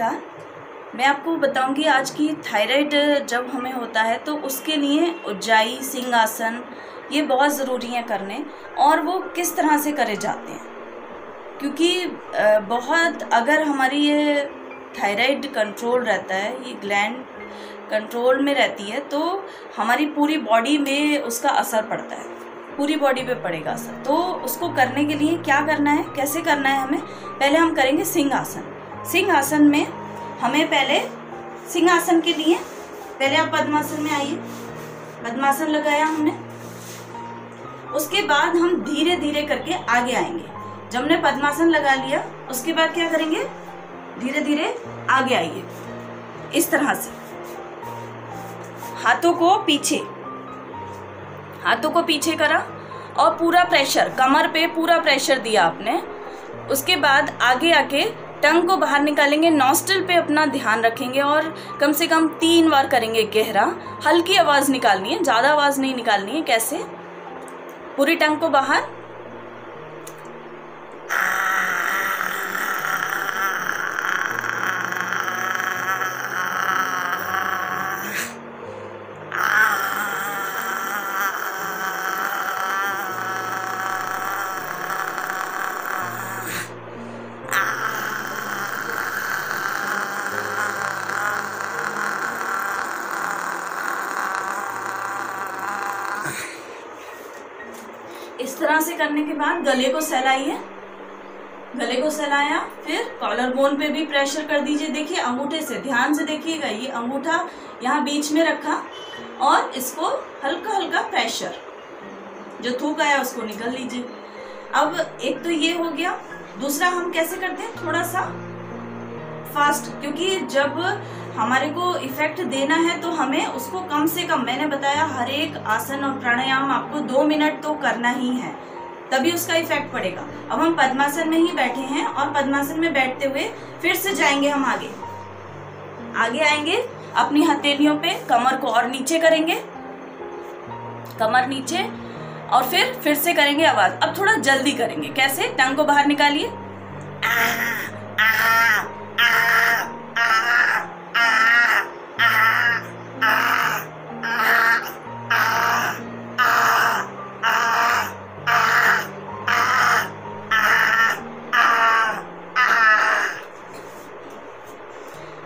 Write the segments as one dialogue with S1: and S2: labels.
S1: नमस्कार। मैं आपको बताऊंगी आज की थायराइड जब हमें होता है तो उसके लिए उज्जाई सिंहासन ये बहुत ज़रूरी है करने, और वो किस तरह से करे जाते हैं। क्योंकि बहुत अगर हमारी ये थायराइड कंट्रोल रहता है, ये ग्लैंड कंट्रोल में रहती है, तो हमारी पूरी बॉडी में उसका असर पड़ता है, पूरी बॉडी पे पड़ेगा असर। तो उसको करने के लिए क्या करना है, कैसे करना है हमें, पहले हम करेंगे सिंहासन। सिंहासन में हमें पहले सिंहासन के लिए पहले आप पद्मासन में आइए। पद्मासन लगाया हमने, उसके बाद हम धीरे धीरे करके आगे आएंगे। जब हमने पद्मासन लगा लिया उसके बाद क्या करेंगे, धीरे धीरे आगे आइए। इस तरह से हाथों को पीछे करा और पूरा प्रेशर कमर पे पूरा प्रेशर दिया आपने। उसके बाद आगे आके टंग को बाहर निकालेंगे, नॉस्ट्रिल पे अपना ध्यान रखेंगे और कम से कम 3 बार करेंगे गहरा। हल्की आवाज निकालनी है, ज्यादा आवाज नहीं निकालनी है। कैसे, पूरी टंग को बाहर, इस तरह से करने के बाद गले को सहलाइए। गले को सहलाया, फिर कॉलर बोन पे भी प्रेशर कर दीजिए। देखिए अंगूठे से, ध्यान से देखिएगा, ये अंगूठा यहाँ बीच में रखा और इसको हल्का हल्का प्रेशर, जो थूक आया उसको निकल लीजिए। अब एक तो ये हो गया। दूसरा हम कैसे करते हैं, थोड़ा सा फास्ट, क्योंकि जब हमारे को इफेक्ट देना है तो हमें उसको कम से कम, मैंने बताया हर एक आसन और प्राणायाम आपको 2 मिनट तो करना ही है, तभी उसका इफेक्ट पड़ेगा। अब हम पद्मासन में ही बैठे हैं और पद्मासन में बैठते हुए फिर से जाएंगे हम आगे आएंगे। अपनी हथेलियों पे कमर को और नीचे करेंगे, कमर नीचे, और फिर से करेंगे आवाज। अब थोड़ा जल्दी करेंगे। कैसे, टंग को बाहर निकालिए,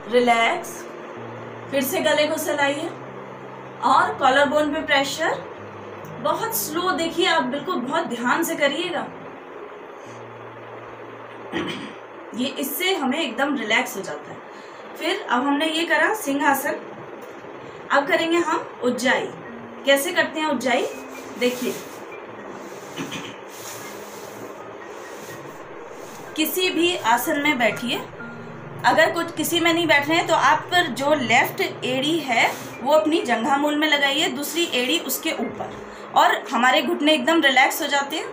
S1: रिलैक्स। फिर से गले को सहलाइए और कॉलर बोन पे प्रेशर। बहुत स्लो, देखिए आप बिल्कुल बहुत ध्यान से करिएगा। ये इससे हमें एकदम रिलैक्स हो जाता है। फिर अब हमने ये करा सिंहासन, अब करेंगे हम उज्जाई। कैसे करते हैं उज्जाई, देखिए किसी भी आसन में बैठिए। अगर कुछ किसी में नहीं बैठ रहे हैं तो आप पर जो लेफ्ट एड़ी है वो अपनी जंघा मूल में लगाइए, दूसरी एड़ी उसके ऊपर, और हमारे घुटने एकदम रिलैक्स हो जाते हैं।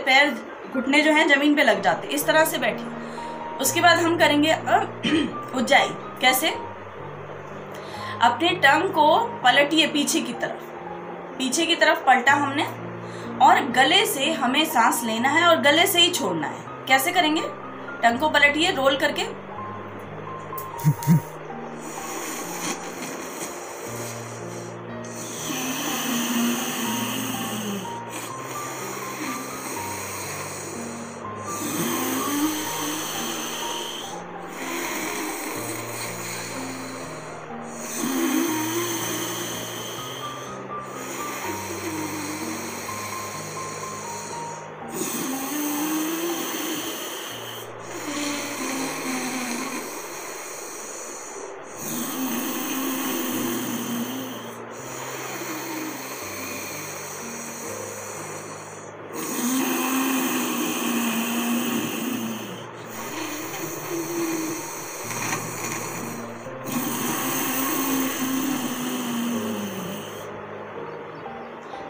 S1: पैर घुटने जो हैं जमीन पे लग जाते हैं। इस तरह से बैठिए। उसके बाद हम करेंगे उज्जाई। कैसे, अपने टंग को पलटिए पीछे की तरफ पलटा हमने, और गले से हमें सांस लेना है और गले से ही छोड़ना है। कैसे करेंगे, टंग को पलटिए रोल करके,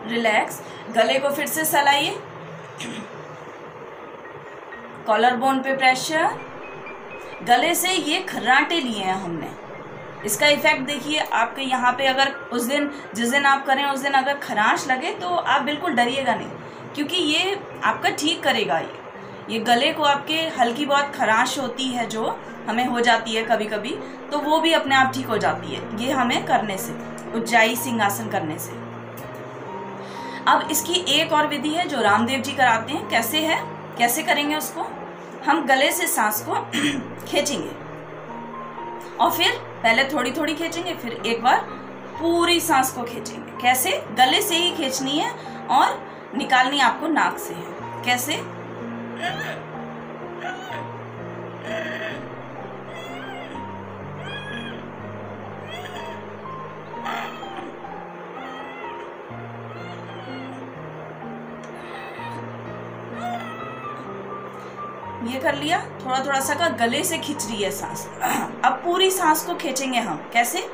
S1: रिलैक्स। गले को फिर से सहलाइए, कॉलर बोन पे प्रेशर। गले से ये खर्राटे लिए हैं हमने, इसका इफेक्ट देखिए आपके यहाँ पे। अगर जिस दिन आप करें उस दिन अगर खराश लगे तो आप बिल्कुल डरिएगा नहीं, क्योंकि ये आपका ठीक करेगा। ये गले को आपके हल्की बहुत खराश होती है जो, हमें हो जाती है कभी कभी, तो वो भी अपने आप ठीक हो जाती है ये हमें करने से, उज्जाई सिंहासन करने से। अब इसकी एक और विधि है जो रामदेव जी कराते हैं। कैसे है, कैसे करेंगे उसको? हम गले से सांस को खींचेंगे और फिर पहले थोड़ी थोड़ी खींचेंगे, फिर एक बार पूरी सांस को खींचेंगे। कैसे? गले से ही खींचनी है और निकालनी आपको नाक से है। कैसे? ये कर लिया, थोड़ा थोड़ा सा का गले से खींच रही है सांस। अब पूरी सांस को खींचेंगे हम। कैसे?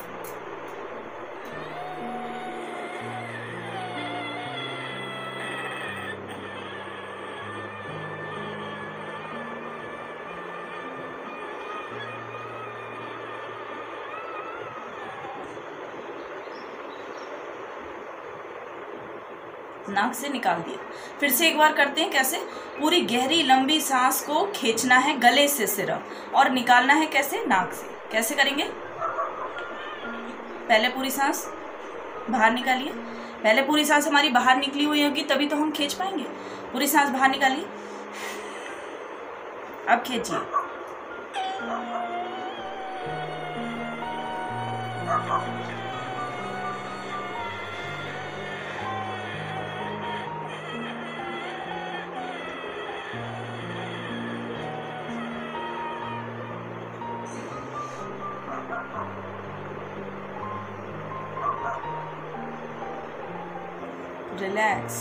S1: नाक से निकाल दिया। फिर से एक बार करते हैं। कैसे? पूरी गहरी लंबी सांस को खींचना है गले से सिर्फ, और निकालना है कैसे? नाक से। कैसे करेंगे? पहले पूरी सांस बाहर निकालिए। पहले पूरी सांस हमारी बाहर निकली हुई होगी तभी तो हम खींच पाएंगे। पूरी सांस बाहर निकालिए, अब खींचिए। रिलैक्स।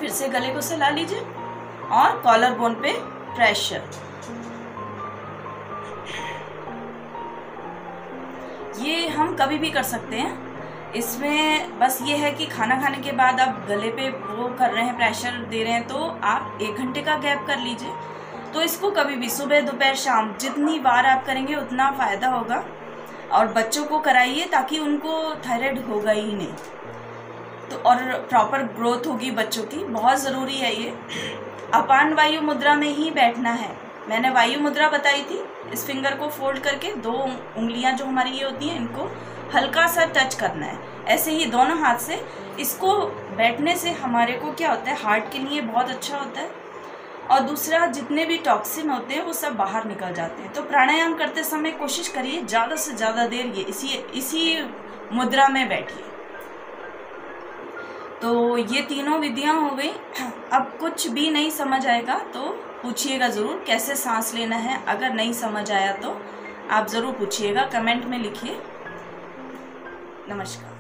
S1: फिर से गले को सहला लीजिए और कॉलर बोन पे प्रेशर। ये हम कभी भी कर सकते हैं। इसमें बस ये है कि खाना खाने के बाद आप गले पे वो कर रहे हैं, प्रेशर दे रहे हैं, तो आप 1 घंटे का गैप कर लीजिए। तो इसको कभी भी सुबह दोपहर शाम जितनी बार आप करेंगे उतना फ़ायदा होगा। और बच्चों को कराइए ताकि उनको थायराइड होगा ही नहीं, तो और प्रॉपर ग्रोथ होगी बच्चों की। बहुत ज़रूरी है ये। अपान वायु मुद्रा में ही बैठना है। मैंने वायु मुद्रा बताई थी। इस फिंगर को फोल्ड करके 2 उंगलियां जो हमारी ये होती हैं इनको हल्का सा टच करना है, ऐसे ही दोनों हाथ से। इसको बैठने से हमारे को क्या होता है, हार्ट के लिए बहुत अच्छा होता है, और दूसरा जितने भी टॉक्सिन होते हैं वो सब बाहर निकल जाते हैं। तो प्राणायाम करते समय कोशिश करिए ज़्यादा से ज़्यादा देर ये इसी मुद्रा में बैठिए। तो ये तीनों विधियां हो गई। अब कुछ भी नहीं समझ आएगा तो पूछिएगा ज़रूर कैसे सांस लेना है। अगर नहीं समझ आया तो आप ज़रूर पूछिएगा, कमेंट में लिखिए। नमस्कार।